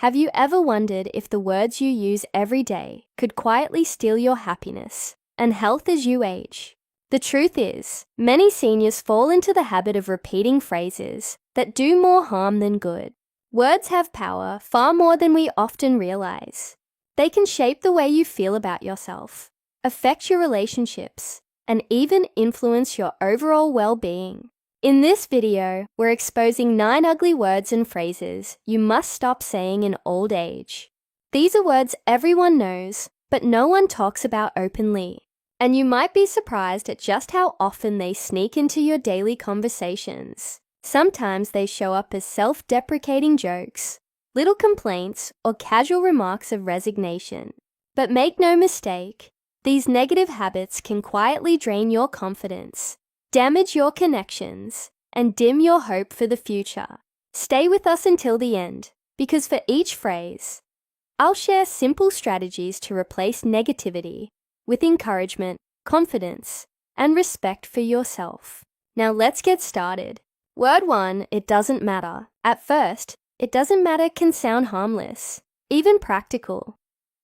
Have you ever wondered if the words you use every day could quietly steal your happiness and health as you age? The truth is, many seniors fall into the habit of repeating phrases that do more harm than good. Words have power far more than we often realize. They can shape the way you feel about yourself, affect your relationships, and even influence your overall well-being. In this video, we're exposing 9 ugly words and phrases you must stop saying in old age. These are words everyone knows, but no one talks about openly. And you might be surprised at just how often they sneak into your daily conversations. Sometimes they show up as self-deprecating jokes, little complaints, or casual remarks of resignation. But make no mistake, these negative habits can quietly drain your confidence, damage your connections, and dim your hope for the future. Stay with us until the end, because for each phrase, I'll share simple strategies to replace negativity with encouragement, confidence, and respect for yourself. Now let's get started. Word 1, it doesn't matter. At first, it doesn't matter can sound harmless, even practical,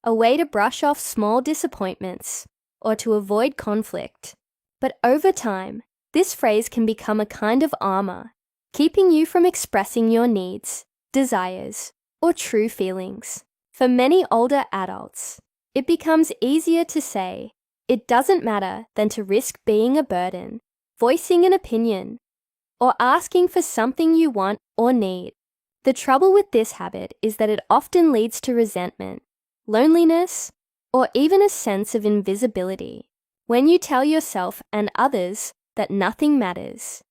a way to brush off small disappointments or to avoid conflict. But over time, this phrase can become a kind of armor, keeping you from expressing your needs, desires, or true feelings. For many older adults, it becomes easier to say, "It doesn't matter," than to risk being a burden, voicing an opinion, or asking for something you want or need. The trouble with this habit is that it often leads to resentment, loneliness, or even a sense of invisibility. When you tell yourself and others that nothing matters,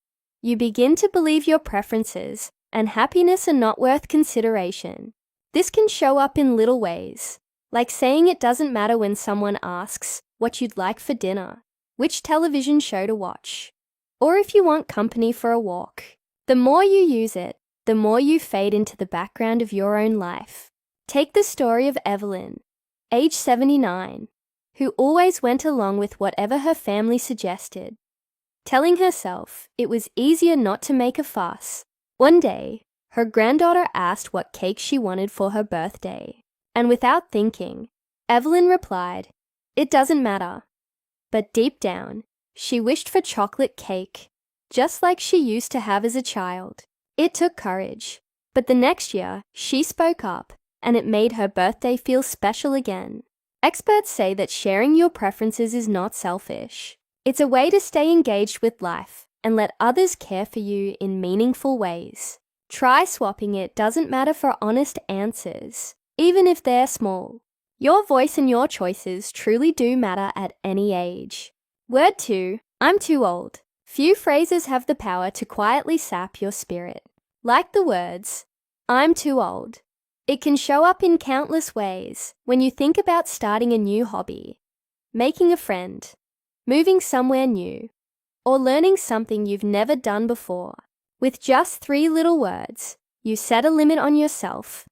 you begin to believe your preferences and happiness are not worth consideration. This can show up in little ways, like saying it doesn't matter when someone asks what you'd like for dinner, which television show to watch, or if you want company for a walk. The more you use it, the more you fade into the background of your own life. Take the story of Evelyn, age 79, who always went along with whatever her family suggested, telling herself it was easier not to make a fuss. One day, her granddaughter asked what cake she wanted for her birthday, and without thinking, Evelyn replied, "It doesn't matter." But deep down, she wished for chocolate cake, just like she used to have as a child. It took courage, but the next year, she spoke up, and it made her birthday feel special again. Experts say that sharing your preferences is not selfish. It's a way to stay engaged with life and let others care for you in meaningful ways. Try swapping "it doesn't matter" for honest answers, even if they're small. Your voice and your choices truly do matter at any age. Word 2, I'm too old. Few phrases have the power to quietly sap your spirit. Like the words, "I'm too old," it can show up in countless ways when you think about starting a new hobby, making a friend, moving somewhere new, or learning something you've never done before. With just 3 little words, you set a limit on yourself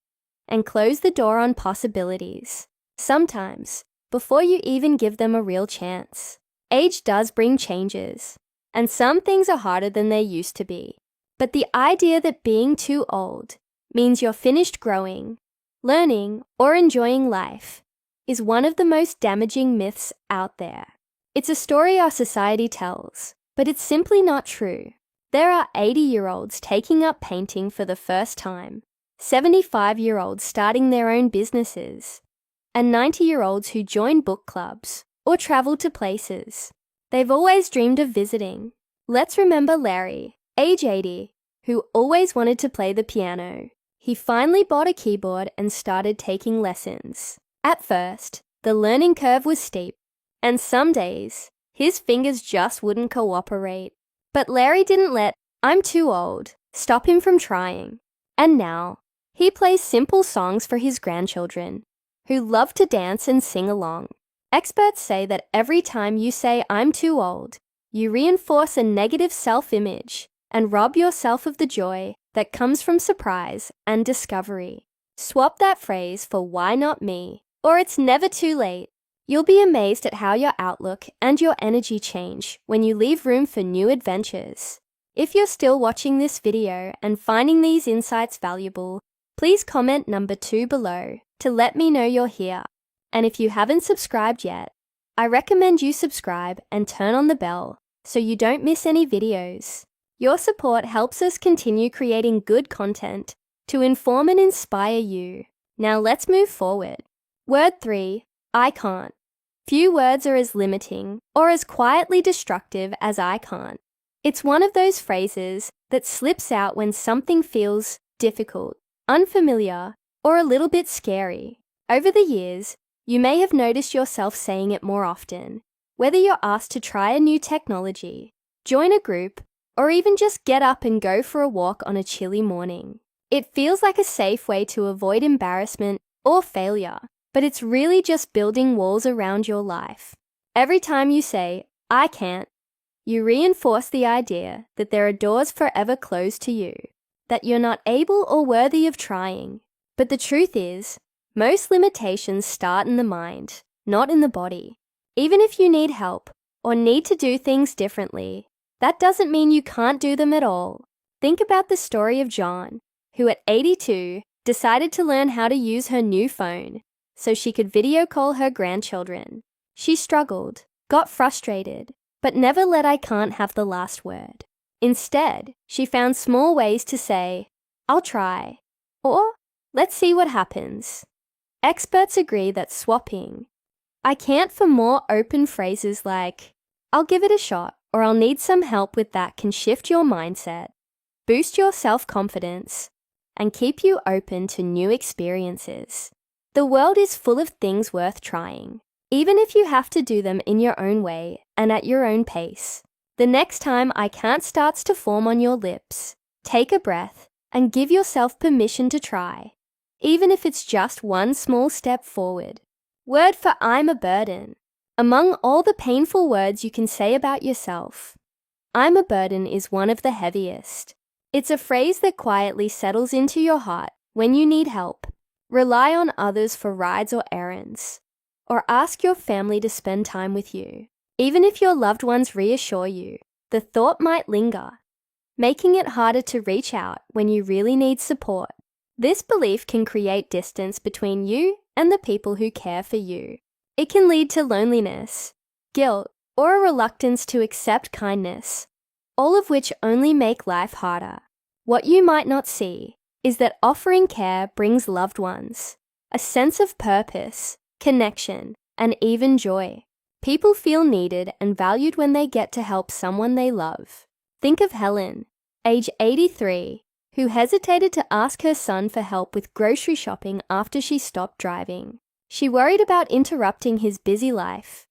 and close the door on possibilities, sometimes before you even give them a real chance. Age does bring changes, and some things are harder than they used to be. But the idea that being too old means you're finished growing, learning, or enjoying life is one of the most damaging myths out there. It's a story our society tells, but it's simply not true. There are 80-year-olds taking up painting for the first time, 75-year-olds starting their own businesses, and 90-year-olds who join book clubs or travel to places they've always dreamed of visiting. Let's remember Larry, age 80, who always wanted to play the piano. He finally bought a keyboard and started taking lessons. At first, the learning curve was steep, and some days, his fingers just wouldn't cooperate. But Larry didn't let "I'm too old" stop him from trying. And now, he plays simple songs for his grandchildren, who love to dance and sing along. Experts say that every time you say "I'm too old," you reinforce a negative self-image and rob yourself of the joy that comes from surprise and discovery. Swap that phrase for "why not me?" or "it's never too late." You'll be amazed at how your outlook and your energy change when you leave room for new adventures. If you're still watching this video and finding these insights valuable, Please comment number 2 below to let me know you're here. And if you haven't subscribed yet, I recommend you subscribe and turn on the bell so you don't miss any videos. Your support helps us continue creating good content to inform and inspire you. Now let's move forward. Word 3, I can't. Few words are as limiting or as quietly destructive as I can't. It's one of those phrases that slips out when something feels difficult, unfamiliar, or a little bit scary. Over the years, you may have noticed yourself saying it more often, whether you're asked to try a new technology, join a group, or even just get up and go for a walk on a chilly morning. It feels like a safe way to avoid embarrassment or failure, but it's really just building walls around your life. Every time you say, I can't, you reinforce the idea that there are doors forever closed to you, that you're not able or worthy of trying. But the truth is, most limitations start in the mind, not in the body. Even if you need help or need to do things differently, that doesn't mean you can't do them at all. Think about the story of John, who at 82 decided to learn how to use her new phone so she could video call her grandchildren. She struggled, got frustrated, but never let I can't have the last word. Instead, she found small ways to say, I'll try, or let's see what happens. Experts agree that swapping I can't for more open phrases like, I'll give it a shot, or I'll need some help with that can shift your mindset, boost your self-confidence, and keep you open to new experiences. The world is full of things worth trying, even if you have to do them in your own way and at your own pace. The next time I can't starts to form on your lips, take a breath and give yourself permission to try, even if it's just one small step forward. Word for I'm a burden. Among all the painful words you can say about yourself, I'm a burden is one of the heaviest. It's a phrase that quietly settles into your heart when you need help, rely on others for rides or errands, or ask your family to spend time with you. Even if your loved ones reassure you, the thought might linger, making it harder to reach out when you really need support. This belief can create distance between you and the people who care for you. It can lead to loneliness, guilt, or a reluctance to accept kindness, all of which only make life harder. What you might not see is that offering care brings loved ones a sense of purpose, connection, and even joy. People feel needed and valued when they get to help someone they love. Think of Helen, age 83, who hesitated to ask her son for help with grocery shopping after she stopped driving. She worried about interrupting his busy life,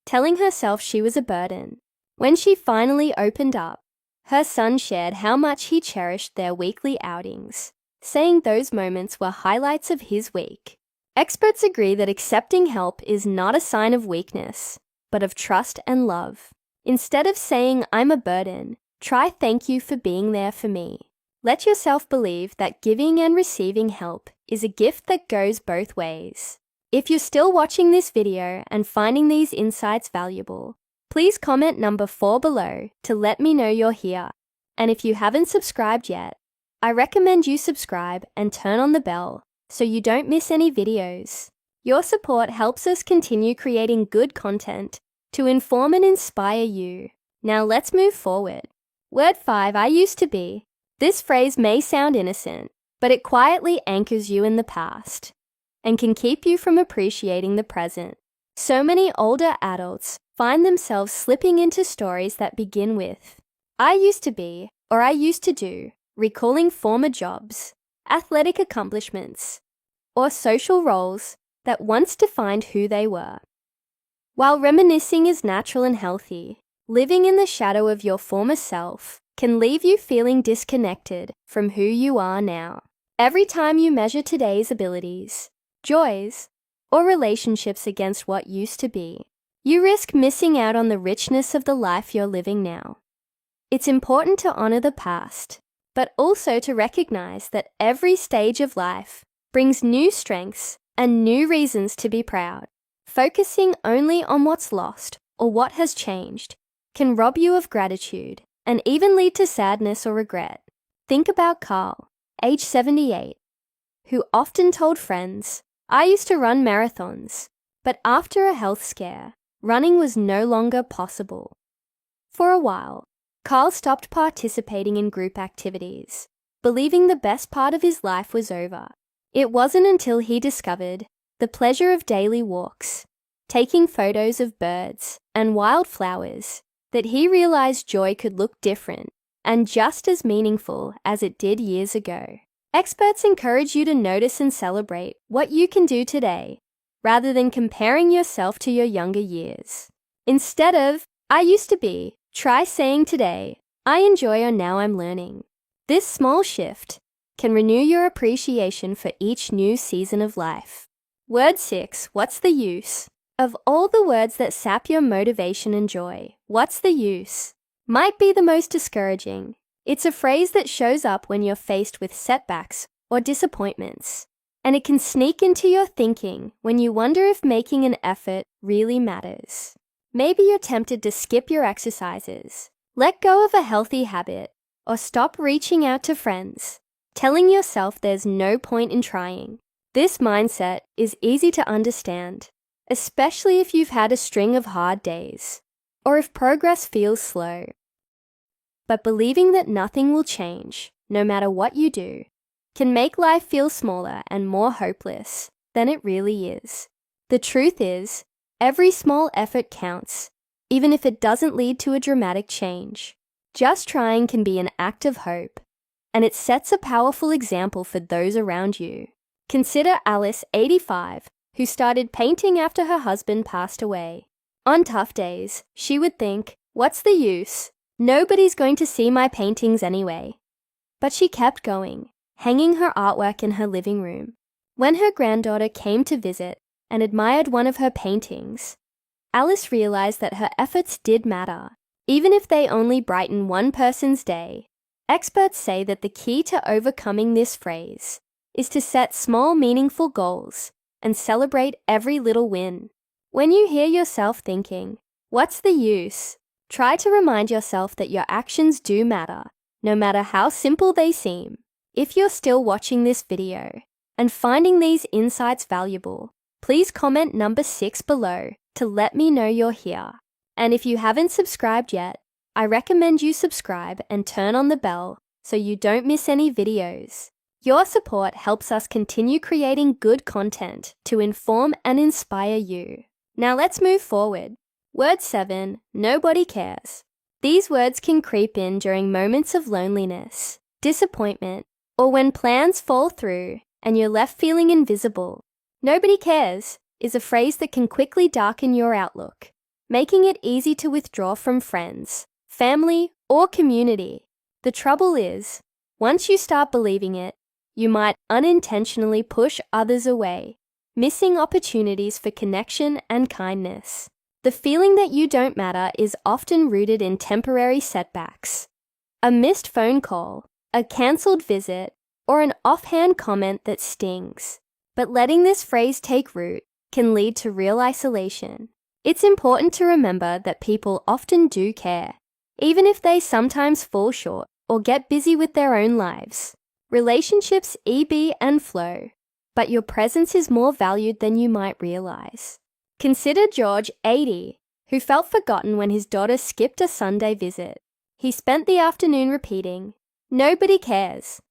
telling herself she was a burden. When she finally opened up, her son shared how much he cherished their weekly outings, saying those moments were highlights of his week. Experts agree that accepting help is not a sign of weakness, but of trust and love. Instead of saying, I'm a burden, try thank you for being there for me. Let yourself believe that giving and receiving help is a gift that goes both ways. If you're still watching this video and finding these insights valuable, please comment number 4 below to let me know you're here. And if you haven't subscribed yet, I recommend you subscribe and turn on the bell so you don't miss any videos. Your support helps us continue creating good content to inform and inspire you. Now let's move forward. Word 5, I used to be. This phrase may sound innocent, but it quietly anchors you in the past and can keep you from appreciating the present. So many older adults find themselves slipping into stories that begin with, I used to be, or I used to do, recalling former jobs, athletic accomplishments, or social roles that once defined who they were. While reminiscing is natural and healthy, living in the shadow of your former self can leave you feeling disconnected from who you are now. Every time you measure today's abilities, joys, or relationships against what used to be, you risk missing out on the richness of the life you're living now. It's important to honor the past, but also to recognize that every stage of life brings new strengths and new reasons to be proud. Focusing only on what's lost or what has changed can rob you of gratitude and even lead to sadness or regret. Think about Carl, age 78, who often told friends, "I used to run marathons," but after a health scare, running was no longer possible. For a while, Carl stopped participating in group activities, believing the best part of his life was over. It wasn't until he discovered the pleasure of daily walks, taking photos of birds and wildflowers, that he realized joy could look different and just as meaningful as it did years ago. Experts encourage you to notice and celebrate what you can do today, rather than comparing yourself to your younger years. Instead of, "I used to be," try saying today, "I enjoy," or "now I'm learning." This small shift can renew your appreciation for each new season of life. Word 6, what's the use? Of all the words that sap your motivation and joy, what's the use? Might be the most discouraging. It's a phrase that shows up when you're faced with setbacks or disappointments, and it can sneak into your thinking when you wonder if making an effort really matters. Maybe you're tempted to skip your exercises, let go of a healthy habit, or stop reaching out to friends, telling yourself there's no point in trying. This mindset is easy to understand, especially if you've had a string of hard days, or if progress feels slow. But believing that nothing will change, no matter what you do, can make life feel smaller and more hopeless than it really is. The truth is, every small effort counts, even if it doesn't lead to a dramatic change. Just trying can be an act of hope, and it sets a powerful example for those around you. Consider Alice, 85, who started painting after her husband passed away. On tough days, she would think, "What's the use? Nobody's going to see my paintings anyway." But she kept going, hanging her artwork in her living room. When her granddaughter came to visit and admired one of her paintings, Alice realized that her efforts did matter, even if they only brighten one person's day. Experts say that the key to overcoming this phrase is to set small, meaningful goals and celebrate every little win. When you hear yourself thinking, "What's the use?" try to remind yourself that your actions do matter, no matter how simple they seem. If you're still watching this video and finding these insights valuable, please comment number 6 below to let me know you're here. And if you haven't subscribed yet, I recommend you subscribe and turn on the bell so you don't miss any videos. Your support helps us continue creating good content to inform and inspire you. Now let's move forward. Word 7, nobody cares. These words can creep in during moments of loneliness, disappointment, or when plans fall through and you're left feeling invisible. "Nobody cares" is a phrase that can quickly darken your outlook, making it easy to withdraw from friends, family, or community. The trouble is, once you start believing it, you might unintentionally push others away, missing opportunities for connection and kindness. The feeling that you don't matter is often rooted in temporary setbacks. A missed phone call, a cancelled visit, or an offhand comment that stings. But letting this phrase take root can lead to real isolation. It's important to remember that people often do care, even if they sometimes fall short or get busy with their own lives. Relationships ebb and flow, but your presence is more valued than you might realize. Consider George, 80, who felt forgotten when his daughter skipped a Sunday visit. He spent the afternoon repeating, "Nobody cares."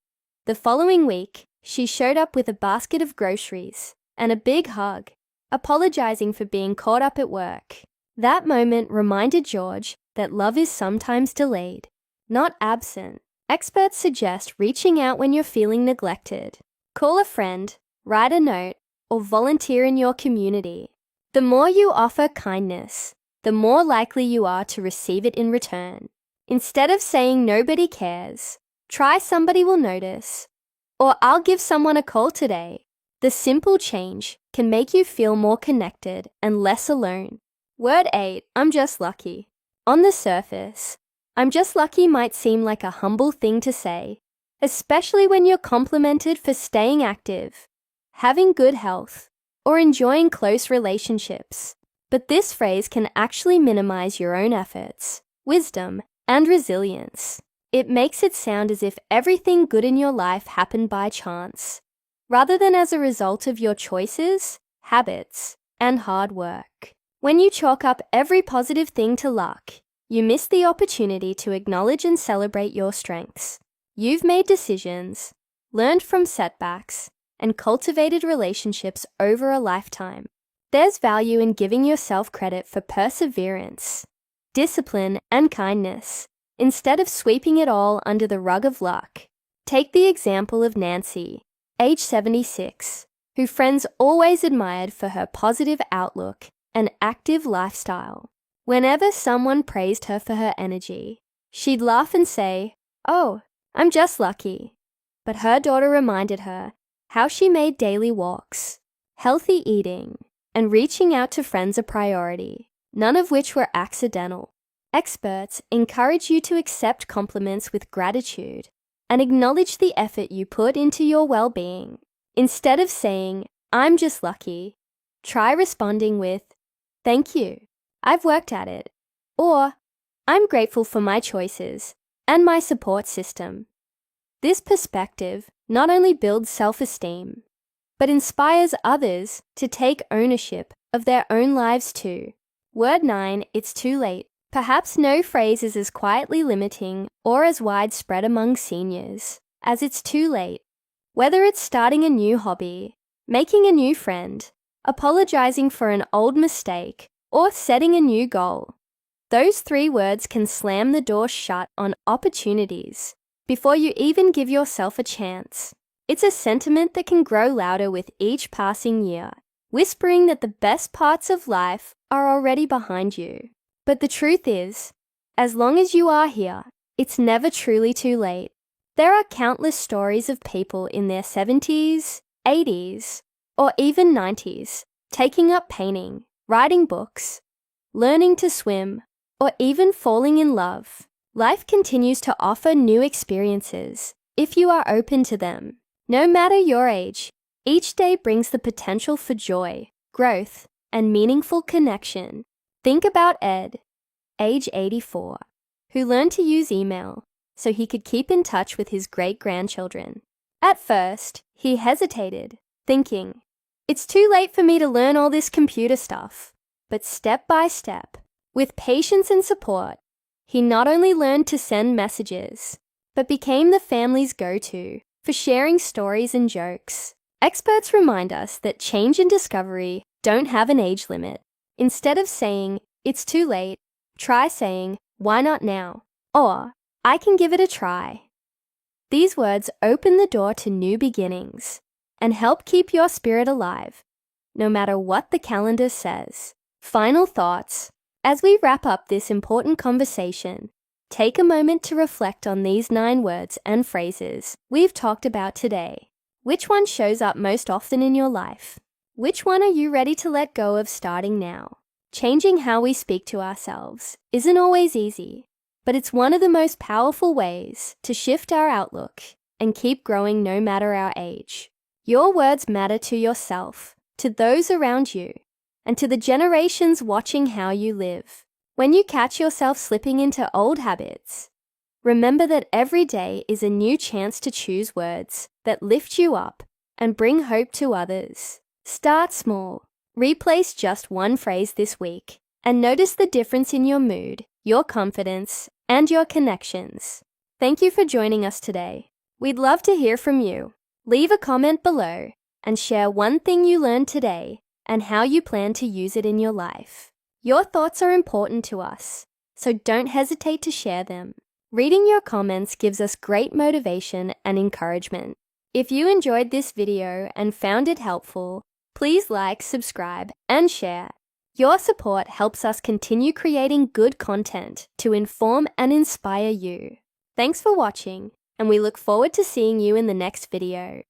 The following week, she showed up with a basket of groceries and a big hug, apologizing for being caught up at work. That moment reminded George that love is sometimes delayed, not absent. Experts suggest reaching out when you're feeling neglected. Call a friend, write a note, or volunteer in your community. The more you offer kindness, the more likely you are to receive it in return. Instead of saying "nobody cares," try "somebody will notice," or "I'll give someone a call today." The simple change can make you feel more connected and less alone. Word 8, I'm just lucky. On the surface, "I'm just lucky" might seem like a humble thing to say, especially when you're complimented for staying active, having good health, or enjoying close relationships. But this phrase can actually minimize your own efforts, wisdom, and resilience. It makes it sound as if everything good in your life happened by chance, rather than as a result of your choices, habits, and hard work. When you chalk up every positive thing to luck, you miss the opportunity to acknowledge and celebrate your strengths. You've made decisions, learned from setbacks, and cultivated relationships over a lifetime. There's value in giving yourself credit for perseverance, discipline, and kindness, instead of sweeping it all under the rug of luck. Take the example of Nancy, age 76, who friends always admired for her positive outlook and active lifestyle. Whenever someone praised her for her energy, she'd laugh and say, "Oh, I'm just lucky." But her daughter reminded her how she made daily walks, healthy eating, and reaching out to friends a priority, none of which were accidental. Experts encourage you to accept compliments with gratitude and acknowledge the effort you put into your well-being. Instead of saying, "I'm just lucky," try responding with, "Thank you, I've worked at it," or "I'm grateful for my choices and my support system." This perspective not only builds self-esteem, but inspires others to take ownership of their own lives too. Word 9, it's too late. Perhaps no phrase is as quietly limiting or as widespread among seniors as "it's too late." Whether it's starting a new hobby, making a new friend, apologizing for an old mistake, or setting a new goal, those 3 words can slam the door shut on opportunities before you even give yourself a chance. It's a sentiment that can grow louder with each passing year, whispering that the best parts of life are already behind you. But the truth is, as long as you are here, it's never truly too late. There are countless stories of people in their 70s, 80s, or even 90s taking up painting, writing books, learning to swim, or even falling in love. Life continues to offer new experiences if you are open to them. No matter your age, each day brings the potential for joy, growth, and meaningful connection. Think about Ed, age 84, who learned to use email so he could keep in touch with his great-grandchildren. At first, he hesitated, thinking, "It's too late for me to learn all this computer stuff." But step by step, with patience and support, he not only learned to send messages, but became the family's go-to for sharing stories and jokes. Experts remind us that change and discovery don't have an age limit. Instead of saying, "It's too late," try saying, "Why not now?" Or, "I can give it a try." These words open the door to new beginnings and help keep your spirit alive, no matter what the calendar says. Final thoughts. As we wrap up this important conversation, take a moment to reflect on these 9 words and phrases we've talked about today. Which one shows up most often in your life? Which one are you ready to let go of starting now? Changing how we speak to ourselves isn't always easy, but it's one of the most powerful ways to shift our outlook and keep growing no matter our age. Your words matter to yourself, to those around you, and to the generations watching how you live. When you catch yourself slipping into old habits, remember that every day is a new chance to choose words that lift you up and bring hope to others. Start small. Replace just one phrase this week and notice the difference in your mood, your confidence, and your connections. Thank you for joining us today. We'd love to hear from you. Leave a comment below and share one thing you learned today and how you plan to use it in your life. Your thoughts are important to us, so don't hesitate to share them. Reading your comments gives us great motivation and encouragement. If you enjoyed this video and found it helpful, please like, subscribe, and share. Your support helps us continue creating good content to inform and inspire you. Thanks for watching, and we look forward to seeing you in the next video.